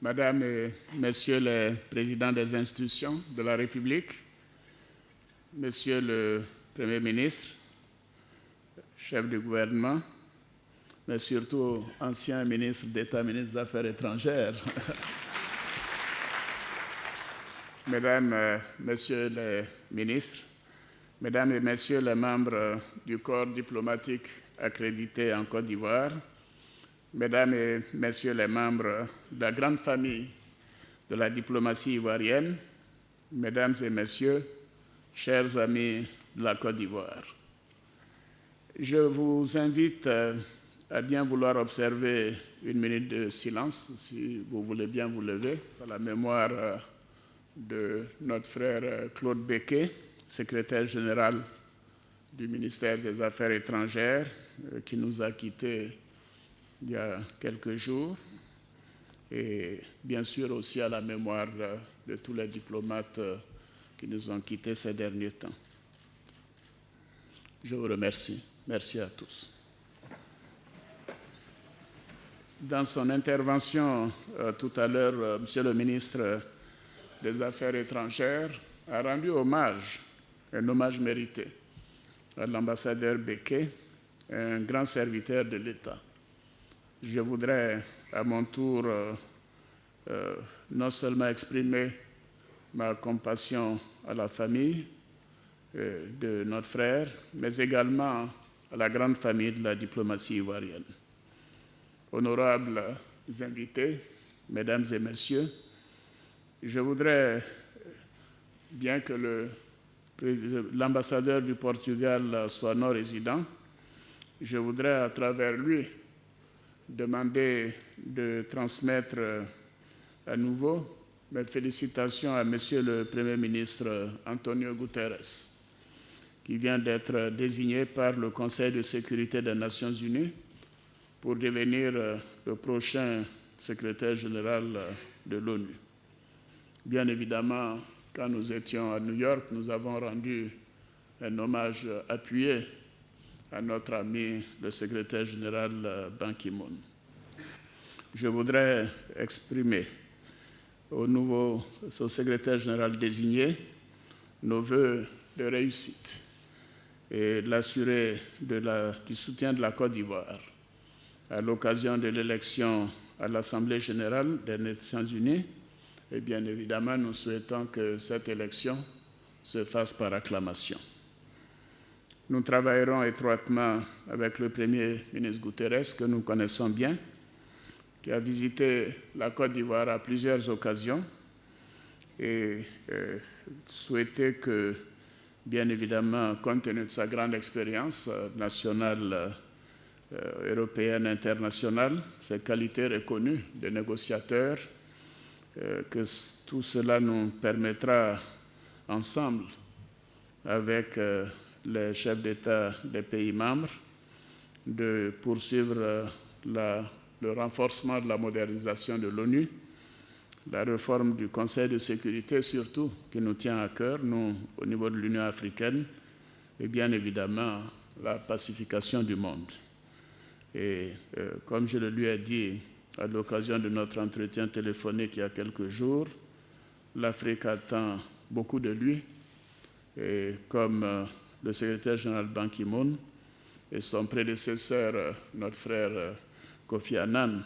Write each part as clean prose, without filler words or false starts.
Madame et Messieurs les présidents des institutions de la République, Monsieur le Premier ministre, chef du gouvernement, mais surtout ancien ministre d'État, ministre des Affaires étrangères, Mesdames, Messieurs les ministres, Mesdames et Messieurs les membres du corps diplomatique accrédité en Côte d'Ivoire, Mesdames et Messieurs les membres de la grande famille de la diplomatie ivoirienne, Mesdames et Messieurs, chers amis de la Côte d'Ivoire, je vous invite à bien vouloir observer une minute de silence, si vous voulez bien vous lever, à la mémoire de notre frère Claude Becquet, secrétaire général du ministère des Affaires étrangères, qui nous a quittés il y a quelques jours, et bien sûr aussi à la mémoire de tous les diplomates qui nous ont quittés ces derniers temps. Je vous remercie. Merci à tous. Dans son intervention tout à l'heure, Monsieur le ministre des Affaires étrangères a rendu hommage, un hommage mérité, à l'ambassadeur Becquet, un grand serviteur de l'État. Je voudrais à mon tour non seulement exprimer ma compassion à la famille de notre frère, mais également à la grande famille de la diplomatie ivoirienne. Honorables invités, Mesdames et Messieurs, je voudrais, bien que l'ambassadeur du Portugal soit non résident, je voudrais à travers lui demander de transmettre à nouveau mes félicitations à Monsieur le Premier ministre Antonio Guterres, qui vient d'être désigné par le Conseil de sécurité des Nations unies pour devenir le prochain secrétaire général de l'ONU. Bien évidemment, quand nous étions à New York, nous avons rendu un hommage appuyé à notre ami, le secrétaire général Ban Ki-moon. Je voudrais exprimer au secrétaire général désigné nos vœux de réussite et l'assurer du soutien de la Côte d'Ivoire à l'occasion de l'élection à l'Assemblée générale des Nations unies. Et bien évidemment, nous souhaitons que cette élection se fasse par acclamation. Nous travaillerons étroitement avec le Premier ministre Guterres, que nous connaissons bien, qui a visité la Côte d'Ivoire à plusieurs occasions, et souhaiter que, bien évidemment, compte tenu de sa grande expérience nationale, européenne, internationale, ses qualités reconnues de négociateur, que tout cela nous permettra ensemble, avec les chefs d'État des pays membres, de poursuivre le renforcement de la modernisation de l'ONU, la réforme du Conseil de sécurité surtout, qui nous tient à cœur, nous, au niveau de l'Union africaine, et bien évidemment la pacification du monde. Et comme je le lui ai dit à l'occasion de notre entretien téléphonique il y a quelques jours, l'Afrique attend beaucoup de lui, et comme le secrétaire général Ban Ki-moon et son prédécesseur, notre frère Kofi Annan,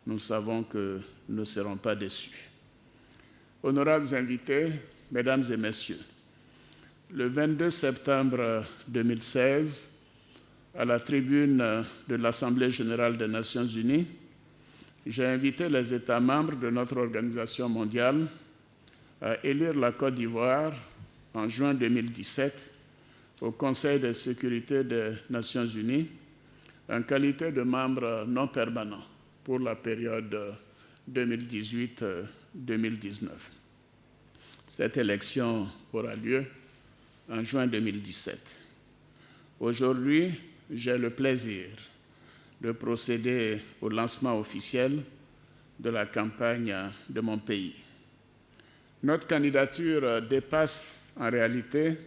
nous savons que nous ne serons pas déçus. Honorables invités, Mesdames et Messieurs, le 22 septembre 2016, à la tribune de l'Assemblée générale des Nations unies, j'ai invité les États membres de notre organisation mondiale à élire la Côte d'Ivoire en juin 2017 au Conseil de sécurité des Nations unies en qualité de membre non permanent pour la période 2018-2019. Cette élection aura lieu en juin 2017. Aujourd'hui, j'ai le plaisir de procéder au lancement officiel de la campagne de mon pays. Notre candidature dépasse en réalité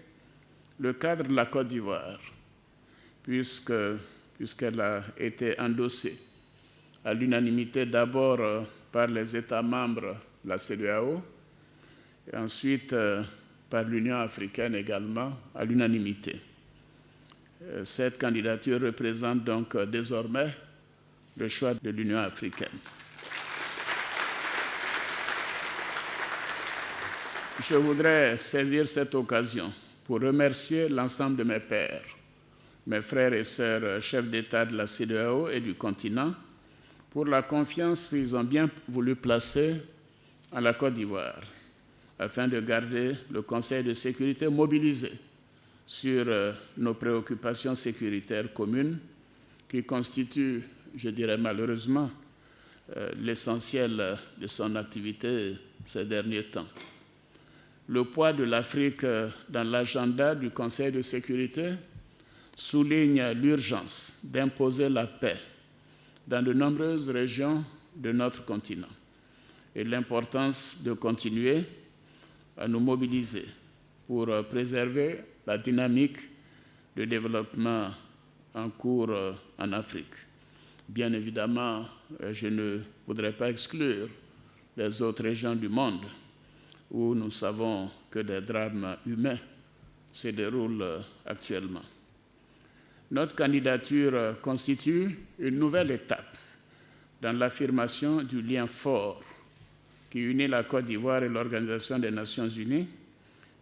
le cadre de la Côte d'Ivoire, puisqu'elle a été endossée à l'unanimité d'abord par les États membres de la CEDEAO et ensuite par l'Union africaine également à l'unanimité. Cette candidature représente donc désormais le choix de l'Union africaine. Je voudrais saisir cette occasion pour remercier l'ensemble de mes pairs, mes frères et sœurs chefs d'État de la CEDEAO et du continent, pour la confiance qu'ils ont bien voulu placer en la Côte d'Ivoire, afin de garder le Conseil de sécurité mobilisé sur nos préoccupations sécuritaires communes, qui constituent, je dirais malheureusement, l'essentiel de son activité ces derniers temps. Le poids de l'Afrique dans l'agenda du Conseil de sécurité souligne l'urgence d'imposer la paix dans de nombreuses régions de notre continent et l'importance de continuer à nous mobiliser pour préserver la dynamique de développement en cours en Afrique. Bien évidemment, je ne voudrais pas exclure les autres régions du monde où nous savons que des drames humains se déroulent actuellement. Notre candidature constitue une nouvelle étape dans l'affirmation du lien fort qui unit la Côte d'Ivoire et l'Organisation des Nations Unies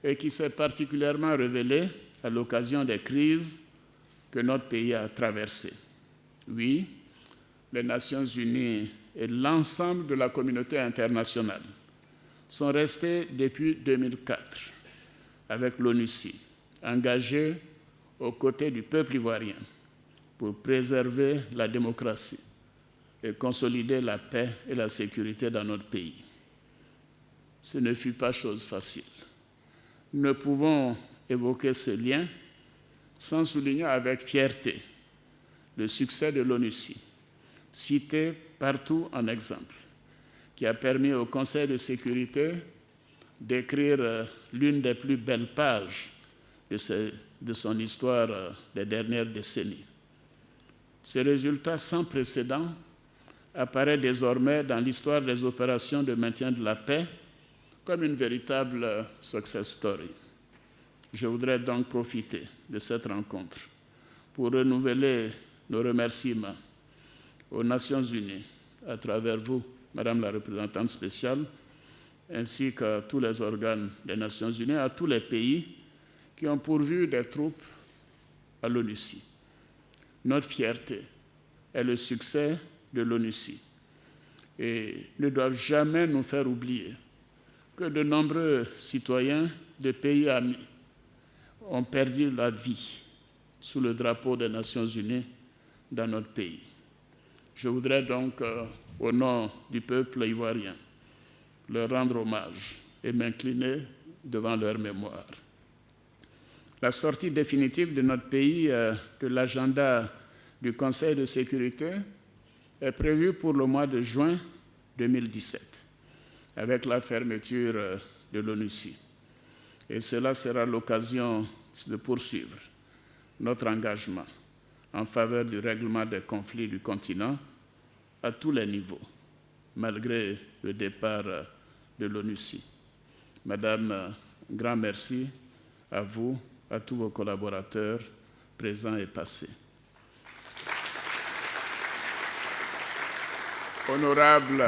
et qui s'est particulièrement révélé à l'occasion des crises que notre pays a traversées. Oui, les Nations Unies et l'ensemble de la communauté internationale sont restés depuis 2004 avec l'ONUCI, engagés aux côtés du peuple ivoirien pour préserver la démocratie et consolider la paix et la sécurité dans notre pays. Ce ne fut pas chose facile. Nous ne pouvons évoquer ce lien sans souligner avec fierté le succès de l'ONUCI, cité partout en exemple, qui a permis au Conseil de sécurité d'écrire l'une des plus belles pages de son histoire des dernières décennies. Ce résultat sans précédent apparaît désormais dans l'histoire des opérations de maintien de la paix comme une véritable success story. Je voudrais donc profiter de cette rencontre pour renouveler nos remerciements aux Nations Unies, à travers vous, Madame la représentante spéciale, ainsi qu'à tous les organes des Nations Unies, à tous les pays qui ont pourvu des troupes à l'ONUCI. Notre fierté est le succès de l'ONUCI et ne doivent jamais nous faire oublier que de nombreux citoyens de pays amis ont perdu la vie sous le drapeau des Nations Unies dans notre pays. Je voudrais donc, au nom du peuple ivoirien, leur rendre hommage et m'incliner devant leur mémoire. La sortie définitive de notre pays de l'agenda du Conseil de sécurité est prévue pour le mois de juin 2017, avec la fermeture de l'ONUCI. Et cela sera l'occasion de poursuivre notre engagement en faveur du règlement des conflits du continent à tous les niveaux, malgré le départ de l'ONUCI. Madame, grand merci à vous, à tous vos collaborateurs présents et passés. Honorables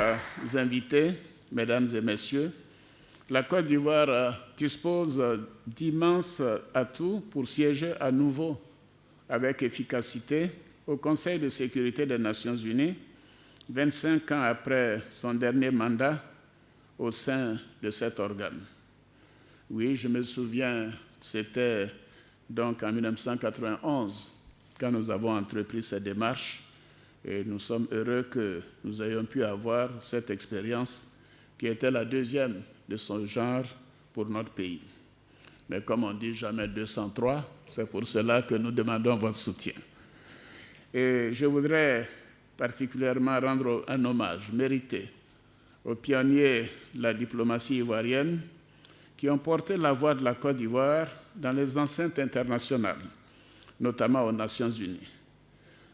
invités, Mesdames et Messieurs, la Côte d'Ivoire dispose d'immenses atouts pour siéger à nouveau avec efficacité au Conseil de sécurité des Nations Unies, 25 ans après son dernier mandat au sein de cet organe. Oui, je me souviens, c'était donc en 1991 quand nous avons entrepris cette démarche et nous sommes heureux que nous ayons pu avoir cette expérience qui était la deuxième de son genre pour notre pays. Mais comme on dit, jamais 203, c'est pour cela que nous demandons votre soutien. Et je voudrais particulièrement rendre un hommage mérité aux pionniers de la diplomatie ivoirienne qui ont porté la voix de la Côte d'Ivoire dans les enceintes internationales, notamment aux Nations Unies.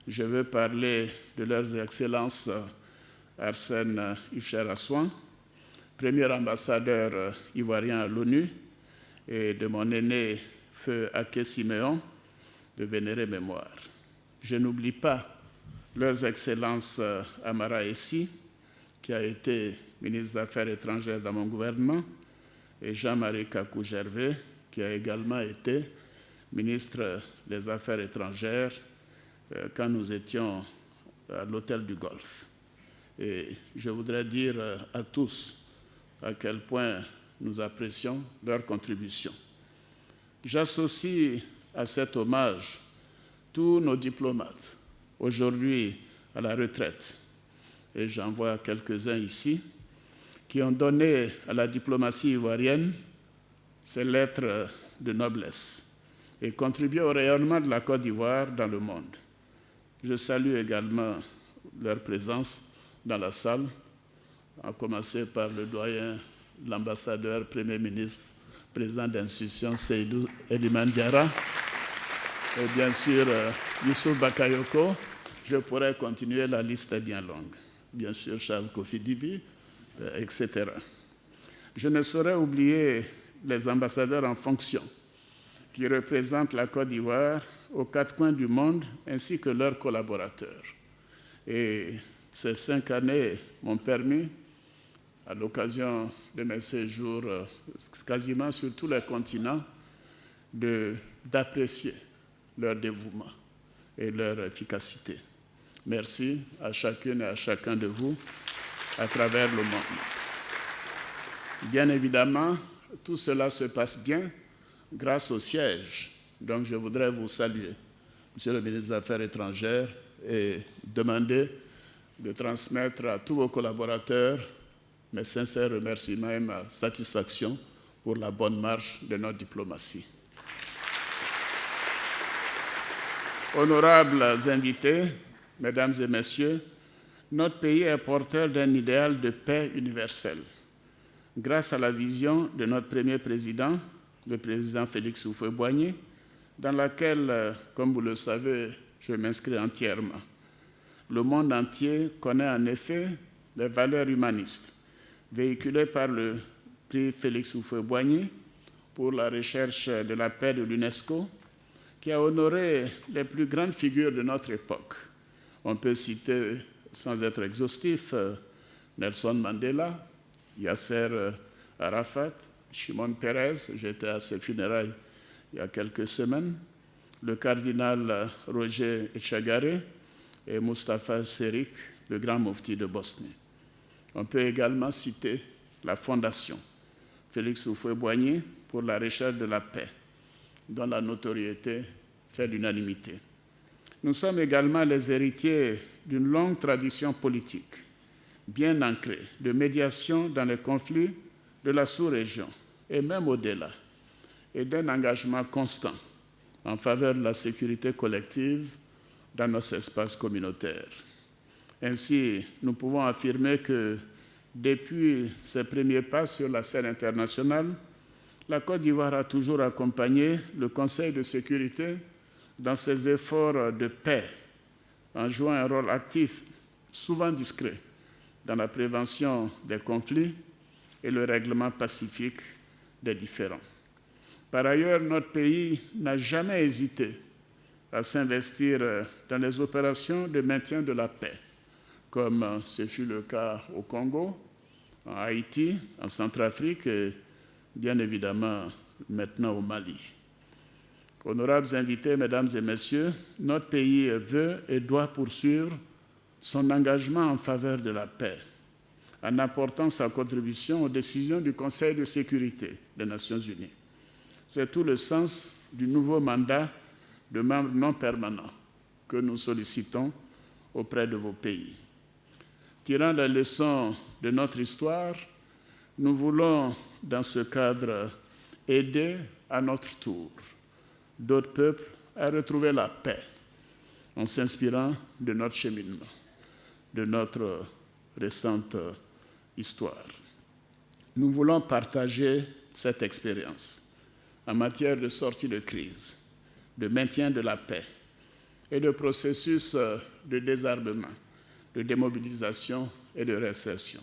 Je veux parler de leurs excellences Arsène Ucher-Assouan, premier ambassadeur ivoirien à l'ONU, et de mon aîné Feu Aké Siméon, de vénérée mémoire. Je n'oublie pas leurs excellences Amara Essi, qui a été ministre des Affaires étrangères dans mon gouvernement, et Jean-Marie Kakou-Gervais, qui a également été ministre des Affaires étrangères quand nous étions à l'hôtel du Golfe. Et je voudrais dire à tous à quel point nous apprécions leur contribution. J'associe à cet hommage tous nos diplomates, aujourd'hui à la retraite, et j'en vois quelques-uns ici, qui ont donné à la diplomatie ivoirienne ces lettres de noblesse et contribué au rayonnement de la Côte d'Ivoire dans le monde. Je salue également leur présence dans la salle, à commencer par le doyen, l'ambassadeur, Premier ministre, président d'institution Seydou Eliman Diarra, et bien sûr Youssouf Bakayoko. Je pourrais continuer, la liste est bien longue. Bien sûr Charles Kofi Dibi, etc. Je ne saurais oublier les ambassadeurs en fonction qui représentent la Côte d'Ivoire aux quatre coins du monde, ainsi que leurs collaborateurs. Et ces 5 années m'ont permis, à l'occasion de mes séjours quasiment sur tous les continents, d'apprécier leur dévouement et leur efficacité. Merci à chacune et à chacun de vous à travers le monde. Bien évidemment, tout cela se passe bien grâce au siège. Donc je voudrais vous saluer, Monsieur le ministre des Affaires étrangères, et demander de transmettre à tous vos collaborateurs mes sincères remerciements et ma satisfaction pour la bonne marche de notre diplomatie. Honorables invités, Mesdames et Messieurs, notre pays est porteur d'un idéal de paix universelle. Grâce à la vision de notre premier président, le président Félix Houphouët-Boigny, dans laquelle, comme vous le savez, je m'inscris entièrement. Le monde entier connaît en effet les valeurs humanistes véhiculées par le prix Félix Houphouët-Boigny pour la recherche de la paix de l'UNESCO, qui a honoré les plus grandes figures de notre époque. On peut citer, sans être exhaustif, Nelson Mandela, Yasser Arafat, Shimon Peres, j'étais à ses funérailles il y a quelques semaines, le cardinal Roger Echagaré et Mustafa Serik, le grand mufti de Bosnie. On peut également citer la Fondation Félix Houphouët-Boigny pour la recherche de la paix, dont la notoriété fait l'unanimité. Nous sommes également les héritiers d'une longue tradition politique, bien ancrée, de médiation dans les conflits de la sous-région et même au-delà, et d'un engagement constant en faveur de la sécurité collective dans nos espaces communautaires. Ainsi, nous pouvons affirmer que depuis ses premiers pas sur la scène internationale, la Côte d'Ivoire a toujours accompagné le Conseil de sécurité dans ses efforts de paix, en jouant un rôle actif, souvent discret, dans la prévention des conflits et le règlement pacifique des différends. Par ailleurs, notre pays n'a jamais hésité à s'investir dans les opérations de maintien de la paix, comme ce fut le cas au Congo, en Haïti, en Centrafrique et bien évidemment maintenant au Mali. Honorables invités, Mesdames et Messieurs, notre pays veut et doit poursuivre son engagement en faveur de la paix, en apportant sa contribution aux décisions du Conseil de sécurité des Nations unies. C'est tout le sens du nouveau mandat de membres non permanents que nous sollicitons auprès de vos pays. Tirant la leçon de notre histoire, nous voulons, dans ce cadre, aider à notre tour d'autres peuples à retrouver la paix en s'inspirant de notre cheminement, de notre récente histoire. Nous voulons partager cette expérience en matière de sortie de crise, de maintien de la paix et de processus de désarmement de démobilisation et de réinsertion,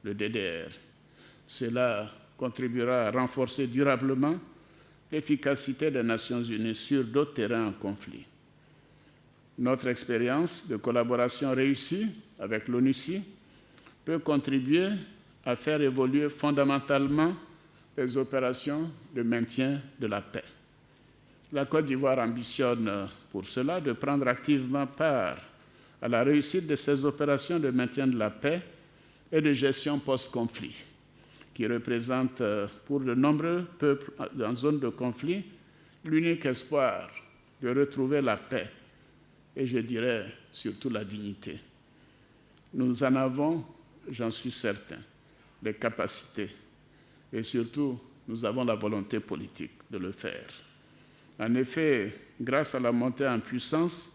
le DDR. Cela contribuera à renforcer durablement l'efficacité des Nations unies sur d'autres terrains en conflit. Notre expérience de collaboration réussie avec l'ONUCI peut contribuer à faire évoluer fondamentalement les opérations de maintien de la paix. La Côte d'Ivoire ambitionne pour cela de prendre activement part à la réussite de ces opérations de maintien de la paix et de gestion post-conflit, qui représentent pour de nombreux peuples en zone de conflit l'unique espoir de retrouver la paix et, je dirais, surtout la dignité. Nous en avons, j'en suis certain, les capacités et surtout, nous avons la volonté politique de le faire. En effet, grâce à la montée en puissance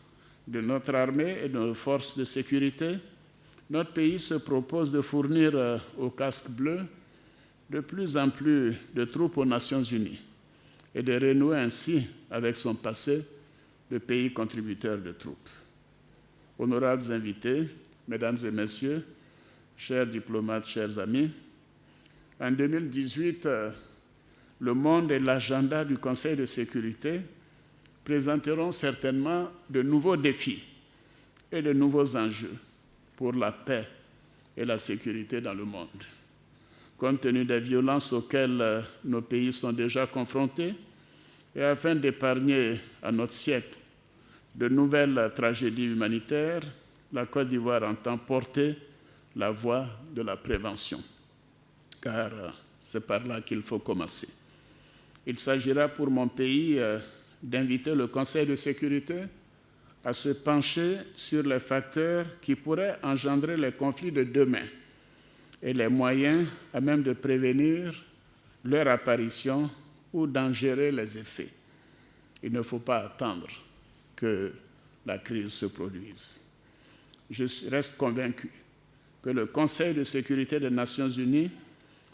de notre armée et de nos forces de sécurité, notre pays se propose de fournir au casque bleu de plus en plus de troupes aux Nations unies et de renouer ainsi avec son passé de pays contributeur de troupes. Honorables invités, mesdames et messieurs, chers diplomates, chers amis, en 2018, le monde et l'agenda du Conseil de sécurité présenteront certainement de nouveaux défis et de nouveaux enjeux pour la paix et la sécurité dans le monde. Compte tenu des violences auxquelles nos pays sont déjà confrontés et afin d'épargner à notre siècle de nouvelles tragédies humanitaires, la Côte d'Ivoire entend porter la voie de la prévention, car c'est par là qu'il faut commencer. Il s'agira pour mon pays d'inviter le Conseil de sécurité à se pencher sur les facteurs qui pourraient engendrer les conflits de demain et les moyens à même de prévenir leur apparition ou d'en gérer les effets. Il ne faut pas attendre que la crise se produise. Je reste convaincu que le Conseil de sécurité des Nations unies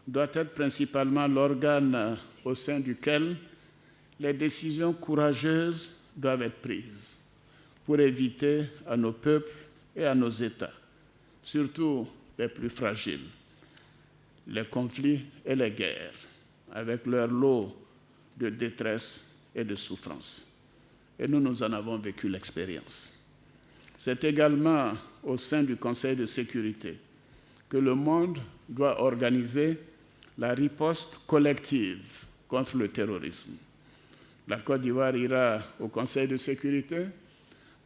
doit être principalement l'organe au sein duquel les décisions courageuses doivent être prises pour éviter à nos peuples et à nos États, surtout les plus fragiles, les conflits et les guerres, avec leur lot de détresse et de souffrance. Et nous en avons vécu l'expérience. C'est également au sein du Conseil de sécurité que le monde doit organiser la riposte collective contre le terrorisme. La Côte d'Ivoire ira au Conseil de sécurité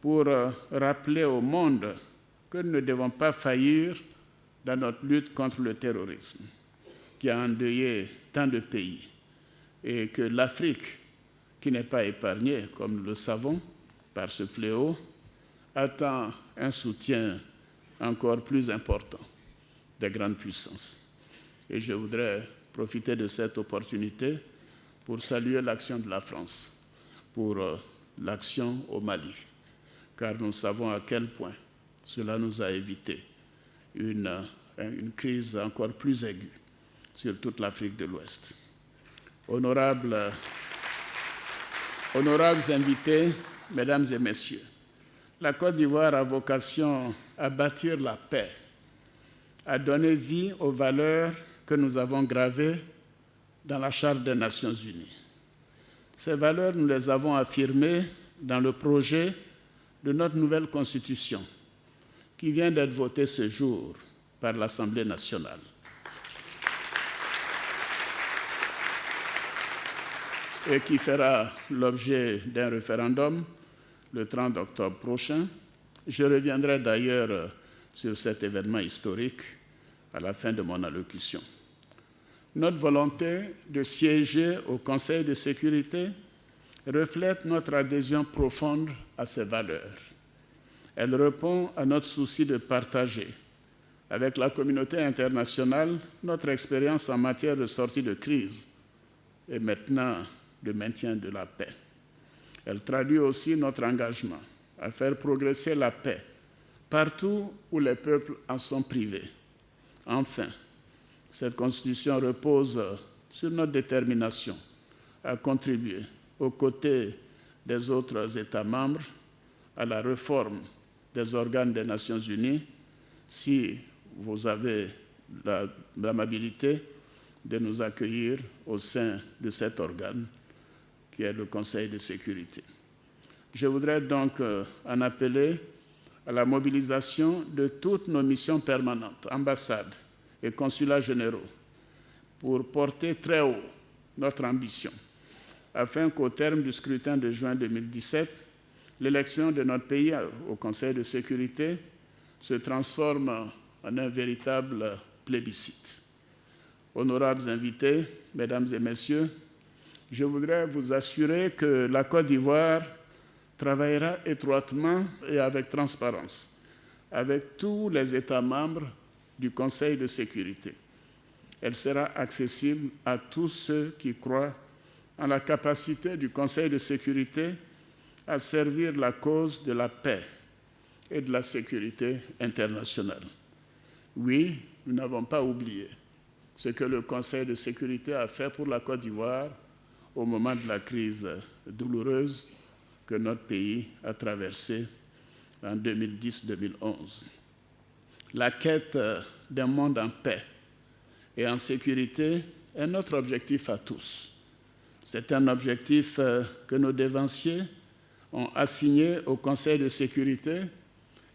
pour rappeler au monde que nous ne devons pas faillir dans notre lutte contre le terrorisme, qui a endeuillé tant de pays, et que l'Afrique, qui n'est pas épargnée, comme nous le savons, par ce fléau, attend un soutien encore plus important des grandes puissances. Et je voudrais profiter de cette opportunité pour saluer l'action de la France, pour l'action au Mali, car nous savons à quel point cela nous a évité une crise encore plus aiguë sur toute l'Afrique de l'Ouest. Honorables invités, mesdames et messieurs, la Côte d'Ivoire a vocation à bâtir la paix, à donner vie aux valeurs que nous avons gravées dans la Charte des Nations unies. Ces valeurs, nous les avons affirmées dans le projet de notre nouvelle Constitution, qui vient d'être votée ce jour par l'Assemblée nationale. Et qui fera l'objet d'un référendum le 30 octobre prochain. Je reviendrai d'ailleurs sur cet événement historique à la fin de mon allocution. Notre volonté de siéger au Conseil de sécurité reflète notre adhésion profonde à ces valeurs. Elle répond à notre souci de partager avec la communauté internationale notre expérience en matière de sortie de crise et maintenant de maintien de la paix. Elle traduit aussi notre engagement à faire progresser la paix partout où les peuples en sont privés. Enfin, cette Constitution repose sur notre détermination à contribuer aux côtés des autres États membres à la réforme des organes des Nations unies si vous avez l'amabilité de nous accueillir au sein de cet organe qui est le Conseil de sécurité. Je voudrais donc en appeler à la mobilisation de toutes nos missions permanentes, ambassades et consulats généraux, pour porter très haut notre ambition, afin qu'au terme du scrutin de juin 2017, l'élection de notre pays au Conseil de sécurité se transforme en un véritable plébiscite. Honorables invités, mesdames et messieurs, je voudrais vous assurer que la Côte d'Ivoire travaillera étroitement et avec transparence avec tous les États membres du Conseil de sécurité. Elle sera accessible à tous ceux qui croient en la capacité du Conseil de sécurité à servir la cause de la paix et de la sécurité internationale. Oui, nous n'avons pas oublié ce que le Conseil de sécurité a fait pour la Côte d'Ivoire au moment de la crise douloureuse que notre pays a traversée en 2010-2011. La quête d'un monde en paix et en sécurité est notre objectif à tous. C'est un objectif que nos dévanciers ont assigné au Conseil de sécurité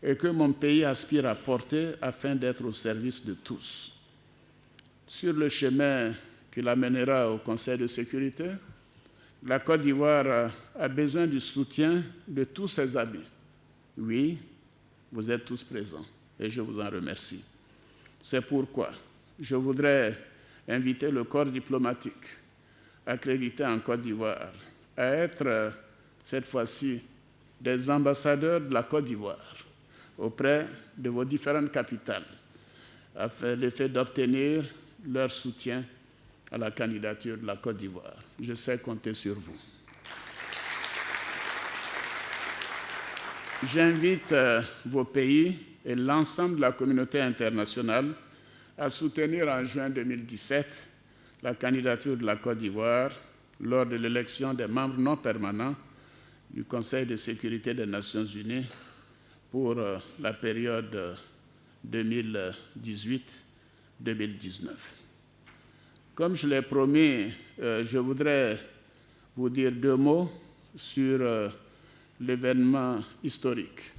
et que mon pays aspire à porter afin d'être au service de tous. Sur le chemin qui l'amènera au Conseil de sécurité, la Côte d'Ivoire a besoin du soutien de tous ses amis. Oui, vous êtes tous présents et je vous en remercie. C'est pourquoi je voudrais inviter le corps diplomatique accrédité en Côte d'Ivoire à être, cette fois-ci, des ambassadeurs de la Côte d'Ivoire auprès de vos différentes capitales, afin l'effet d'obtenir leur soutien à la candidature de la Côte d'Ivoire. Je sais compter sur vous. J'invite vos pays et l'ensemble de la communauté internationale à soutenir en juin 2017 la candidature de la Côte d'Ivoire lors de l'élection des membres non permanents du Conseil de sécurité des Nations Unies pour la période 2018-2019. Comme je l'ai promis, je voudrais vous dire 2 mots sur l'événement historique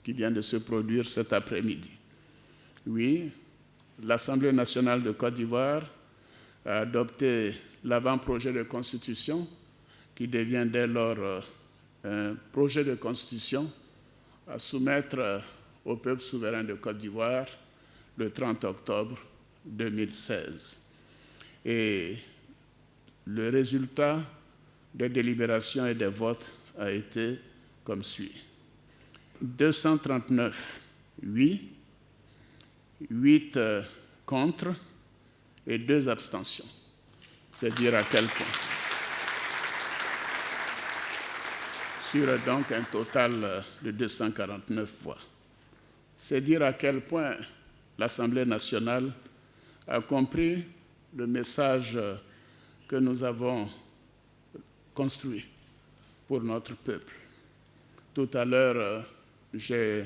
qui vient de se produire cet après-midi. Oui, l'Assemblée nationale de Côte d'Ivoire a adopté l'avant-projet de constitution qui devient dès lors un projet de constitution à soumettre au peuple souverain de Côte d'Ivoire le 30 octobre 2016. Et le résultat des délibérations et des votes a été comme suit. 239 oui, 8 contre et 2 abstentions. C'est dire à quel point. Sur donc un total de 249 voix. C'est dire à quel point l'Assemblée nationale a compris le message que nous avons construit pour notre peuple. Tout à l'heure, j'ai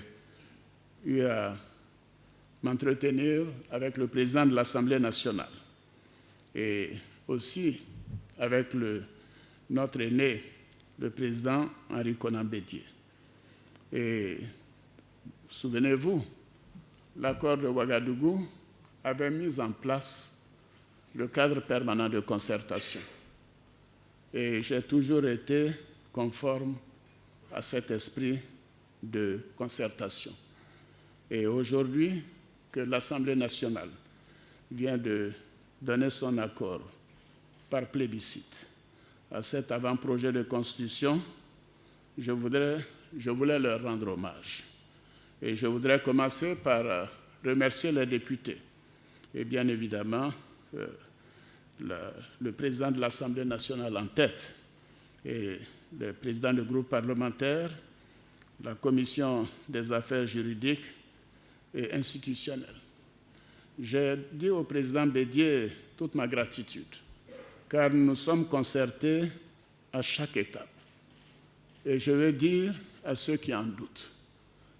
eu à m'entretenir avec le président de l'Assemblée nationale et aussi avec notre aîné, le président Henri Konan Bédié. Et souvenez-vous, l'accord de Ouagadougou avait mis en place le cadre permanent de concertation. Et j'ai toujours été conforme à cet esprit de concertation. Et aujourd'hui, que l'Assemblée nationale vient de donner son accord par plébiscite à cet avant-projet de constitution, je voulais leur rendre hommage. Et je voudrais commencer par remercier les députés et bien évidemment le président de l'Assemblée nationale en tête et le président du groupe parlementaire, la commission des affaires juridiques et institutionnelles. J'ai dit au président Bédié toute ma gratitude, car nous sommes concertés à chaque étape. Et je veux dire à ceux qui en doutent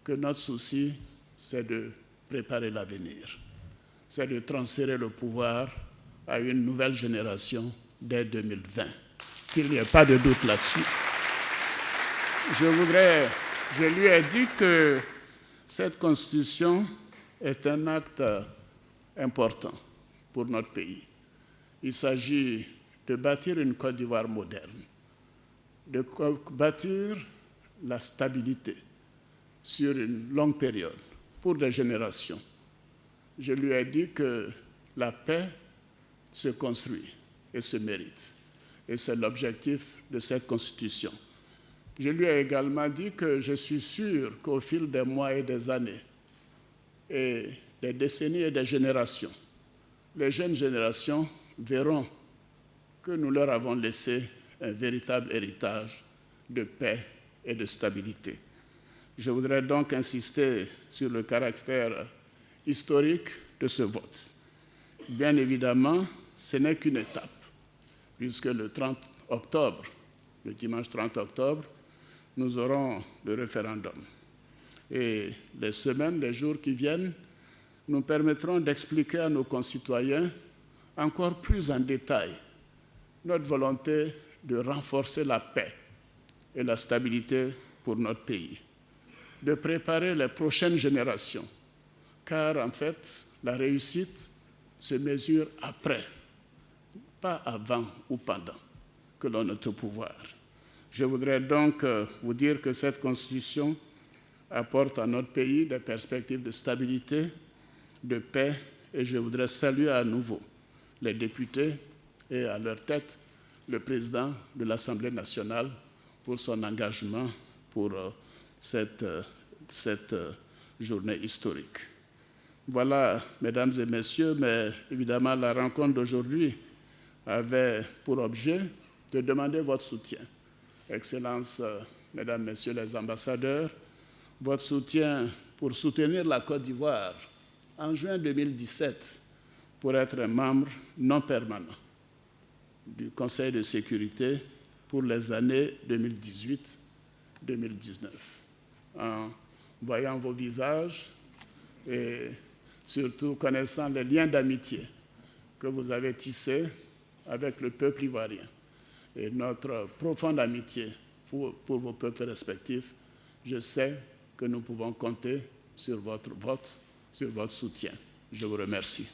que notre souci, c'est de préparer l'avenir. C'est de transférer le pouvoir à une nouvelle génération dès 2020. Qu'il n'y ait pas de doute là-dessus. Je lui ai dit que cette Constitution est un acte important pour notre pays. Il s'agit de bâtir une Côte d'Ivoire moderne, de bâtir la stabilité sur une longue période, pour des générations. Je lui ai dit que la paix se construit et se mérite. Et c'est l'objectif de cette Constitution. Je lui ai également dit que je suis sûr qu'au fil des mois et des années, et des décennies et des générations, les jeunes générations verront que nous leur avons laissé un véritable héritage de paix et de stabilité. Je voudrais donc insister sur le caractère historique de ce vote. Bien évidemment, ce n'est qu'une étape, puisque le 30 octobre, le dimanche 30 octobre, nous aurons le référendum. Et les semaines, les jours qui viennent nous permettront d'expliquer à nos concitoyens encore plus en détail notre volonté de renforcer la paix et la stabilité pour notre pays, de préparer les prochaines générations, car en fait, la réussite se mesure après, pas avant ou pendant que l'on est au pouvoir. Je voudrais donc vous dire que cette Constitution apporte à notre pays des perspectives de stabilité, de paix, et je voudrais saluer à nouveau les députés et à leur tête le président de l'Assemblée nationale pour son engagement pour cette journée historique. Voilà, mesdames et messieurs, mais évidemment la rencontre d'aujourd'hui avait pour objet de demander votre soutien. Excellences, mesdames, messieurs les ambassadeurs, votre soutien pour soutenir la Côte d'Ivoire en juin 2017 pour être un membre non permanent du Conseil de sécurité pour les années 2018-2019. En voyant vos visages et surtout connaissant les liens d'amitié que vous avez tissés avec le peuple ivoirien et notre profonde amitié pour vos peuples respectifs, je sais que nous pouvons compter sur votre vote, sur votre soutien. Je vous remercie.